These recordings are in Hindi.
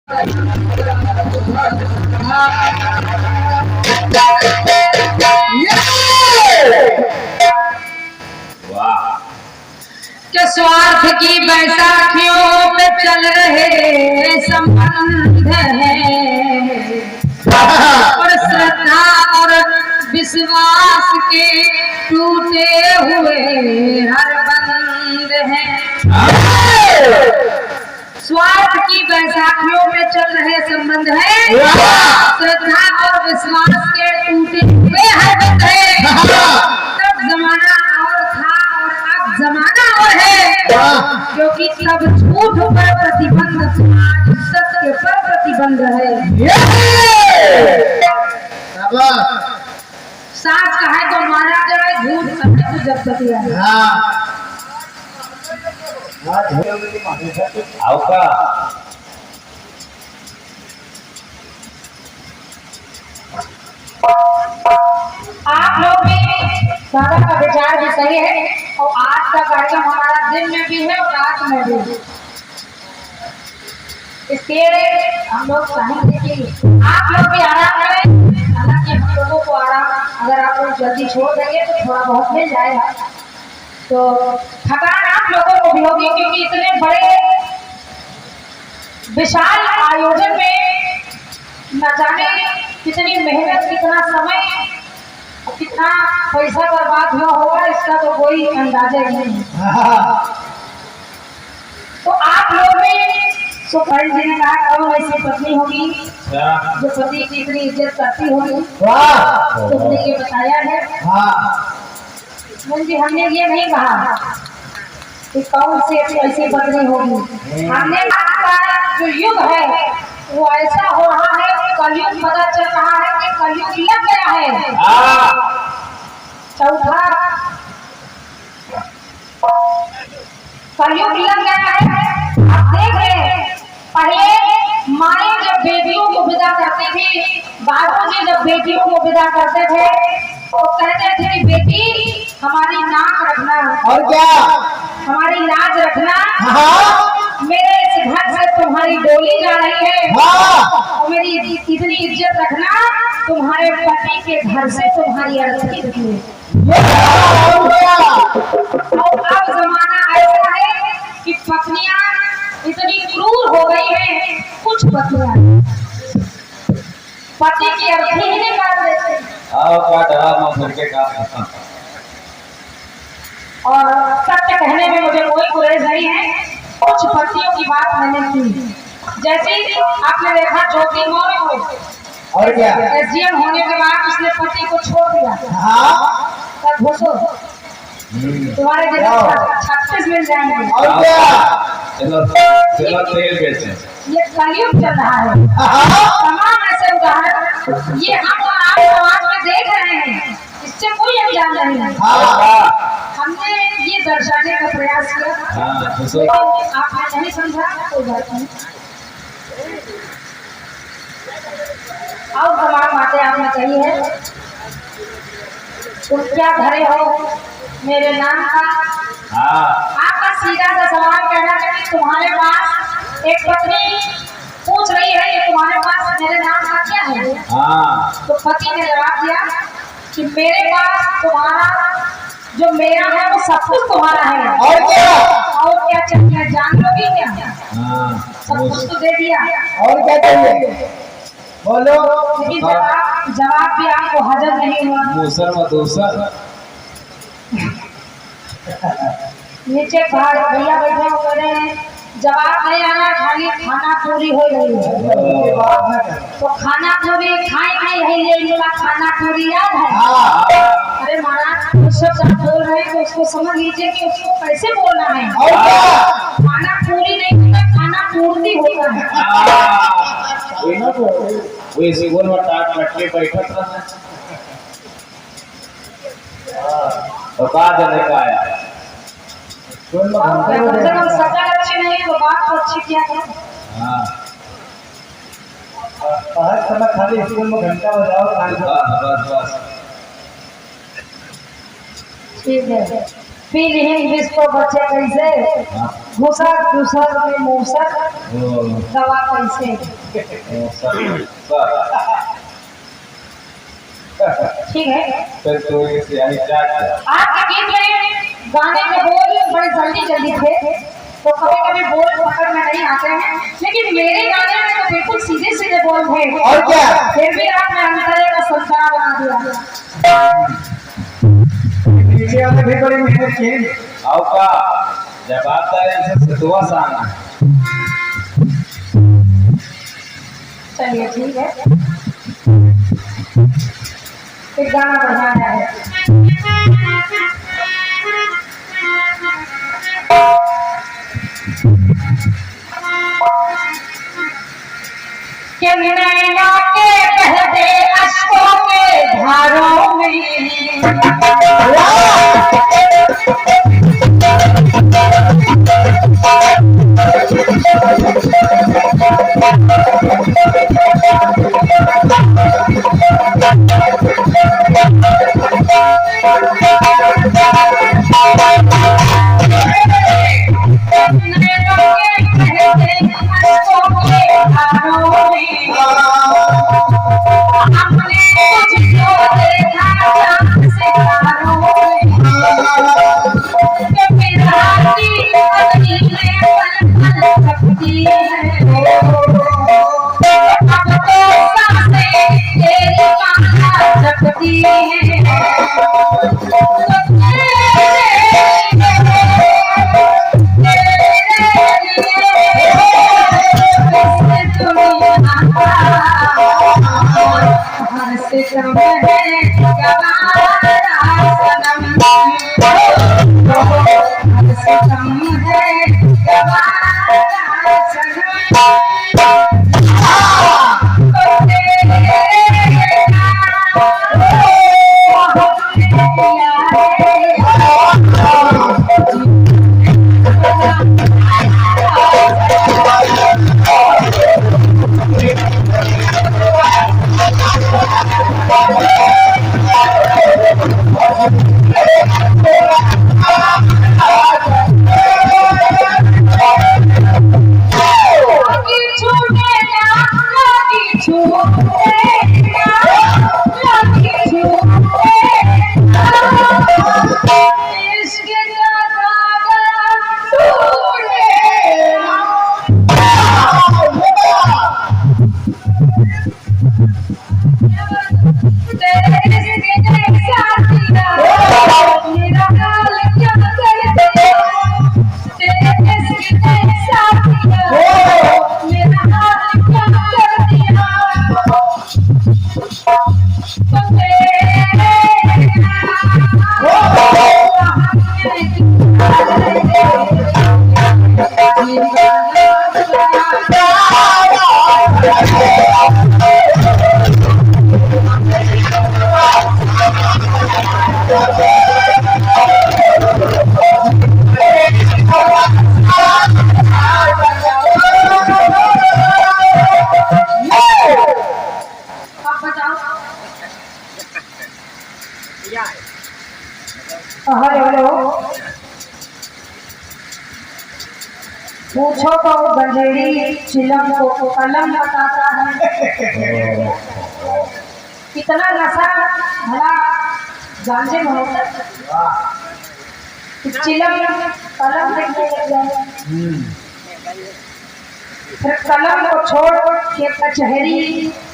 के स्वार्थ की बैसाखियों पे चल रहे संबंध है और श्रद्धा और विश्वास के टूटे हुए हर बंद है। स्वार्थ की बैसाखियों में चल रहे संबंध है, श्रद्धा और विश्वास के टूटे हुए हर बंद है। तब जमाना और था और अब जमाना और है, क्योंकि तब झूठ पर प्रतिबंध था, आज सत्य पर प्रतिबंध है। साच कहे तो मारा जाए, झूठ कहे तो जब तक आप लोग भी दादा का विचार भी सही है और आज का कार्यक्रम हमारा दिन में भी है और रात में भी है। इसलिए हम लोग चाहेंगे कि आप लोग भी आराम करें। हालांकि हम लोगों को आराम अगर आप लोग जल्दी छोड़ देंगे तो थोड़ा बहुत मिल जाएगा, तो थकान आप लोगों को भी होगी, क्योंकि इतने बड़े विशाल आयोजन में न जाने कितनी मेहनत, कितना समय और कितना पैसा बर्बाद हुआ होगा, इसका तो कोई अंदाजा ही नहीं है। तो आप लोग भी सुखपाल जी ने कहा करो ऐसी पत्नी होगी जो पति की इतनी इज्जत करती होगी, तुमने ये बताया है। जी हमने ये नहीं कहा कि कौन सी ऐसी पत्नी होगी, हमने कहा जो युग है वो ऐसा हो रहा है, कलयुग पता चल रहा है कि कलयुग लग गया है। चौथा कलयुग लग गया है। आप देख रहे हैं पहले माए जब बेटियों को विदा करती थी, बाबूजी जब बेटियों को विदा करते थे तो कहते थे कि बेटी हमारी नाक रखना और क्या हमारी लाज रखना, मेरे इस घर से तुम्हारी डोली जा रही है और मेरी इतनी इज्जत रखना, तुम्हारे पति के घर से तुम्हारी अर्थी निकले। और अब जमाना ऐसा है कि पत्नियां इतनी क्रूर हो गई है, कुछ पत्नियां पति की अर्थी ही निकाल देते और सत्य कहने में मुझे कोई गुरेज नहीं है। कुछ पतियों की बात मैंने की, जैसे आपने देखा ज्योति मौर्य को और क्या एसडीएम होने के बाद उसने पति को छोड़ दिया। तब घुसो तुम्हारे जैसे 36 मिल जाएंगे। और क्या ये कलयुग चल रहा है। तमाम ऐसे उदाहरण ये हम और आप समाज में देख रहे हैं, इससे कोई अनजान नहीं है। हमने ये दर्शाने का प्रयास किया, आपने नहीं समझा, कोई बात नहीं। और तमाम बातें आपने कही है। तुम क्या धरे हो मेरे नाम का? आपका सीधा सा सवाल कहना है कि तुम्हारे पास एक पत्नी पूछ रही है कि तुम्हारे पास मेरे नाम का क्या है? तो पति ने जवाब दिया कि मेरे पास तुम्हारा जो मेरा है वो सब कुछ तुम्हारा है। और क्या चाहिए, जान लोगी क्या? सब कुछ तो दे दिया, और क्या चाहिए बोलो। लेकिन जवाब भी आपको हजम नहीं हुआ। नीचे भैया बैठे हो कह रहे हैं जवाब नहीं आना, खाली खाना पूरी हो गई है। तो खाना पूरी खाए नहीं है, ये खाना पूरी याद है। अरे महाराज कुछ शब्द बोल रहे हैं तो उसको समझ लीजिए कि उसको कैसे बोलना है। खाना पूरी नहीं होता, खाना पूर्ति होता है। वैसे बोल में टाट लटके बैठा था तो कहा जाने का आया कम से कम सकल अच्छी नहीं तो बात तो अच्छी क्या है। हर समय खाली स्कूल में घंटा बजाओ। ठीक है, पी ली इंग्लिश को बच्चे कैसे घुसर घुसर में मूसर दवा कैसे ठीक है। फिर तो इसे यही चाहते आपके गीत में गाने के बोल बड़े जल्दी जल्दी थे तो कभी कभी बोल पकड़ में नहीं आते हैं, लेकिन मेरे गाने में तो बिल्कुल सीधे सीधे बोल थे। और क्या? फिर भी आपने अंतरे का संसार बना दिया। पीछे वाले भी बड़ी मेहनत की। आओ का जवाबदारी से दुआ साना। चलिए ठीक है, एक गाना बजाना है। कि नैना के बहते अश्कों के धारों में हेलो, पूछो तो गंजेड़ी चिलम को कलम बताता है। कितना नशा भला गांजे में होता है, चिलम कलम देखने लग जाए। फिर कलम को छोड़ के कचहरी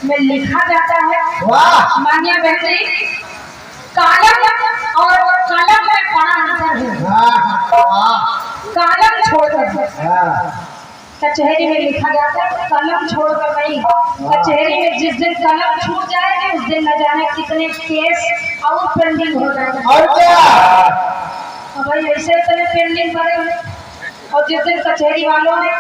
में लिखा जाता है। मानिए बेहतरीन, कालम और कलम में बड़ा अंतर है। कालम छोड़कर कचहरी में लिखा जाता है, कलम छोड़कर नहीं। कचहरी में जिस दिन कलम छूट जाएगी उस दिन न जाने कितने केस और पेंडिंग हो जाएगा। और क्या? भाई ऐसे इतने पेंडिंग पड़े, और जिस दिन कचहरी वालों ने,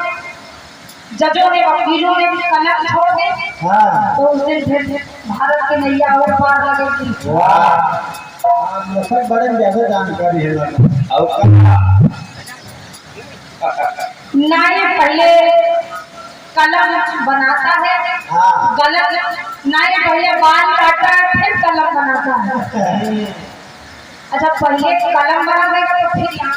जजों ने, वकीलों ने कलम छोड़ दी तो उस दिन फिर भारत की नैया और पार लगेगी। सब बड़े ज्यादा जानकारी है। ना ये पहले कलम बनाता है, गलत ना ये पहले बाल काटता है फिर कलम बनाता है। अच्छा, पहले कलम बना देगा तो फिर यहाँ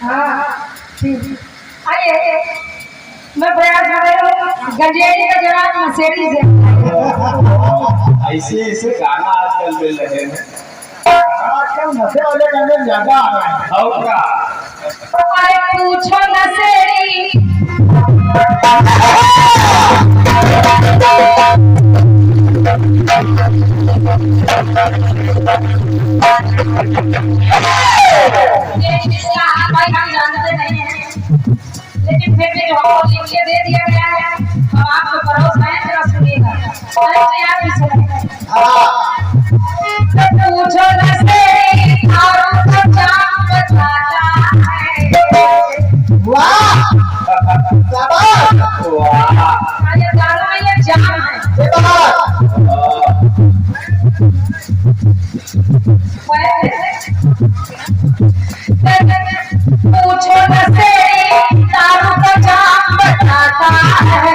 हाँ ठीक। आइए मैं प्रयास कर रही हूँ गंजेड़ी का जवाब मसेरी से। ऐसे ऐसे गाना आजकल मिल रहे हैं। आजकल नशे वाले गाने ज्यादा आ रहे हैं। और क्या अरे पूछो नसेड़ी ये इसका भाई हम जानते नहीं हैं, लेकिन फिर भी जो हमको लिख के दे दिया गया है हम आपको परोस रहे हैं, जरा सुनिएगा। अरे तैयार भी सुनिए। पूछो नसेड़ी औरों को जाम बताता है। वाह वाह ये गाना में ये जाम है। पूछो नसेड़ी दारू का जाम बताता है।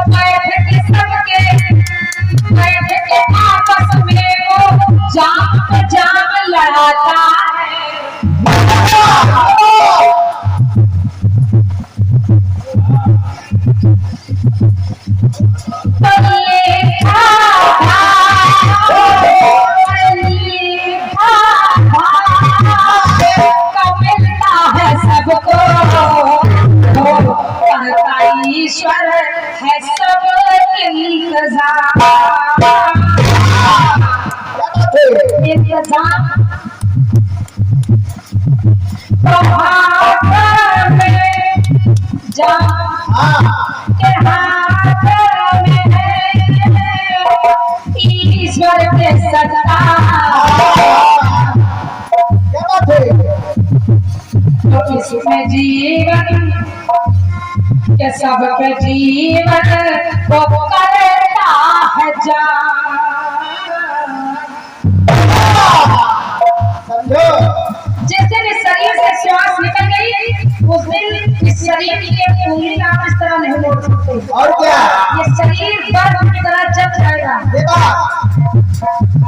बैठ के सबके बैठ के आपस में वो जाम पे जाम लड़ाता है। ईश्वर है सब इंतजाम इंतजाम तो हाथ में जाम के हाथ में है ईश्वर के सत्ता। तो इसमें जीवन के सबके जीवन को करता है जान। जिस दिन इस शरीर से श्वास निकल गई उस दिन इस शरीर की उंगली आप इस तरह नहीं मोड़ सकते। और क्या ये शरीर बर्फ की तरह जम जाएगा,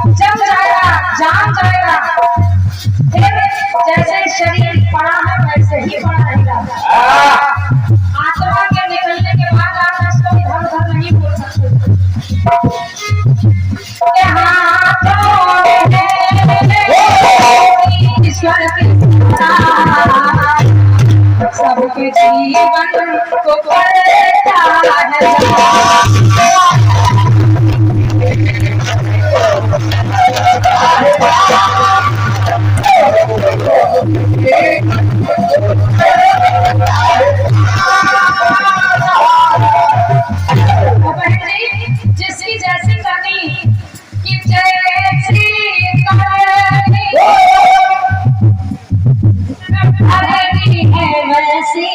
जम जाएगा, जाम जाएगा। फिर जैसे शरीर पड़ा है वैसे ही पड़ा रहेगा। आत्मा के निकलने के बाद आप इसको इधर उधर नहीं बोल सकते। ईश्वर की सबके जीवन को करता जिसकी जैसी करनी कि जैसी करनी है वैसी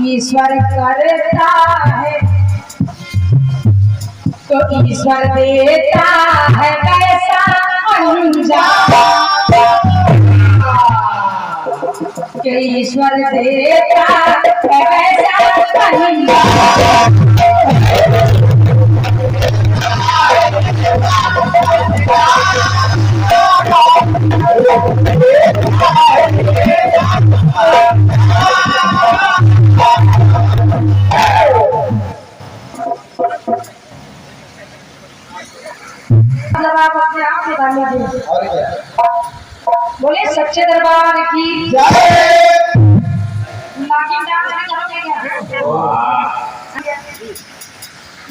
ईश्वर करता है तो ईश्वर देता है कैसा अंजाम कि ईश्वर देता है कैसा अंजाम। आप अपने आप बता लीजिए। बोले सच्चे दरबार की नागिन डांस में करोगे क्या?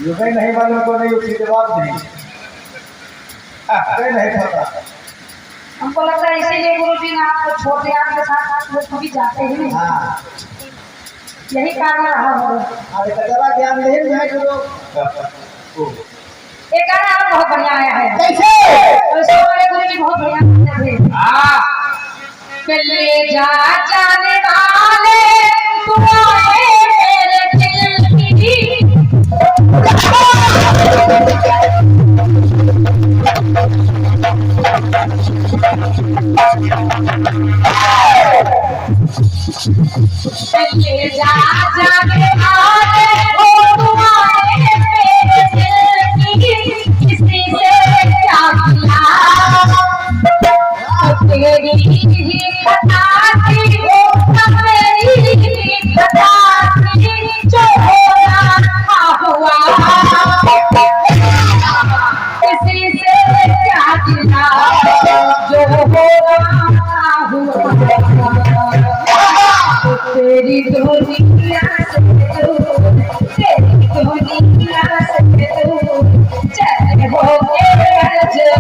युगे नहीं मालूम को नहीं उसी जवाब नहीं नहीं पता। हमको लगता है इसीलिए गुरु जी ने आपको छोड़ दिया, आपके साथ आप लोग कभी जाते ही नहीं। यही कारण रहा होगा। अरे कचरा ज्ञान नहीं है गुरु। एक गाना और बहुत बढ़िया आया है। कैसे? ऐसे हमारे गुरु जी बहुत बढ़िया गाते थे। ले जा जाने वाले तू आए मेरे दिल की ले जा जाने वाले तू आए मेरे दिल की ही खता थी वो सब मेरी ही खता थी जो होना था हुआ किसी से क्या गिला जो होना था हुआ तेरी दुनिया से दूर तेरी दुनिया से दूर चल हो के अजूर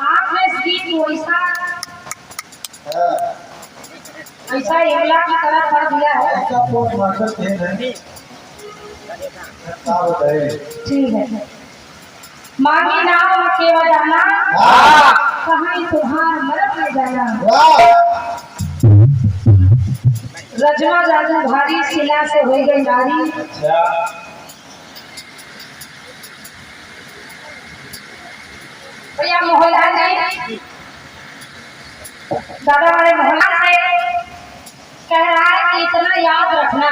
आपने इस गीत को ऐसा एवला की तरह पढ़ दिया है। ऐसा पोस्ट मास्टर थे नहीं क्या बताए ठीक है मांगी नाम केवा जाना कहीं तुम्हार मरद में जाना रजवा जादू भारी शिला से हो गई नारी अच्छा भैया मोहल्ला नहीं दादा वाले मोहल्ला से कह रहा है कि इतना याद रखना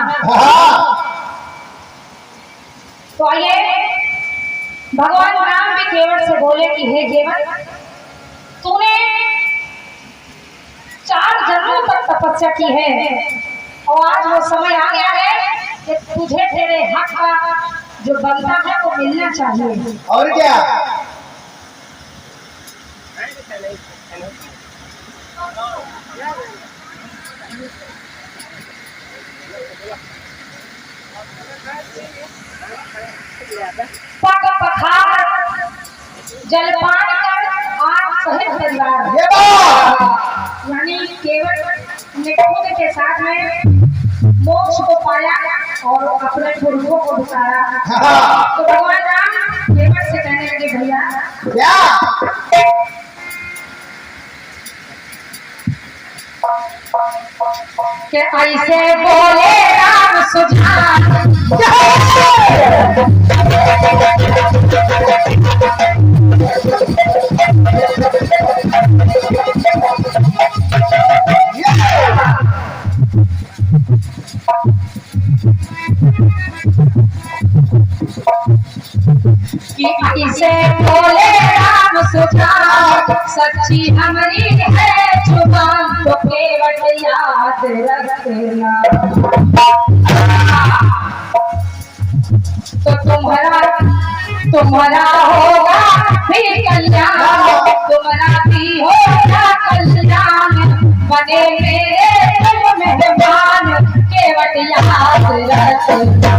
तो आइए भगवान राम भी केवट से बोले कि हे केवट तूने 4 जन्मों तक तपस्या की है और आज वो समय आ गया है कि तुझे तेरे हक का जो बनता है वो मिलना चाहिए। और क्या पग पखार जलपान कर आज सहित परिवार यानी केवल निकुंज के साथ में मोक्ष को पाया और अपने पुरखों को बिताया। तो भगवान राम केवल से कहने लगे भैया क्या कि ऐसे बोले राम सुझाव कि ऐसे बोले राम सुझाव सच्ची हमारी है जुबान तो केवट याद रखना तो तुम्हारा होगा फिर कल्याण तुम्हारा भी होगा कल्याण बने मेरे तुम मेहमान केवट याद रखना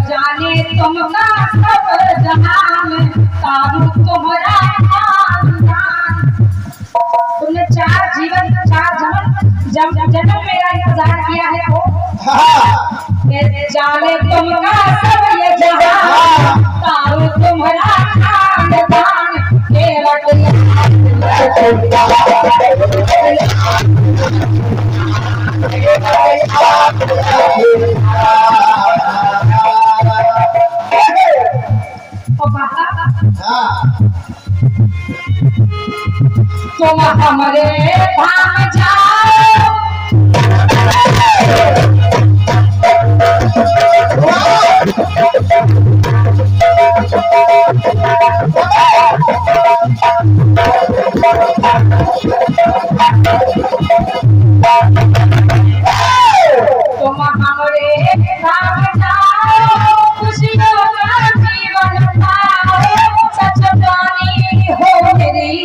जाने तुमका सब जहान तारू तुम्हारा खानदान तुमने 4 जन्म मेरा इंतजार किया है वो जाने तुमका सब ये जहान तारू तुम्हारा खानदान केवट तुम हमारे धाम जाओ तुम हमारे धाम जाओ खुशियों का जीवन पाओ सच जानी हो मेरी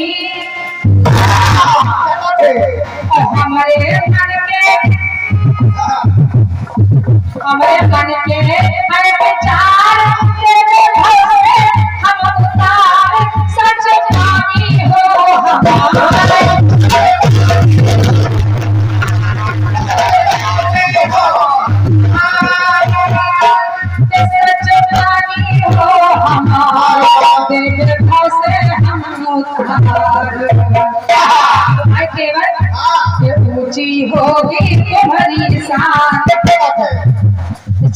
हमारे मन के हर विचार तेरे भरोसे हम उतार सच जानी हो हमारे सच जानी हो हमारे तेरे भरोसे हम उतार केवल ऊंची होगी तुम्हारी शान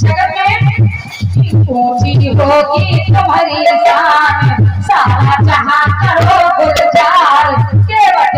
जगत में ऊंची होगी तुम्हारी शान, सारा जहां करो गुलजार केवट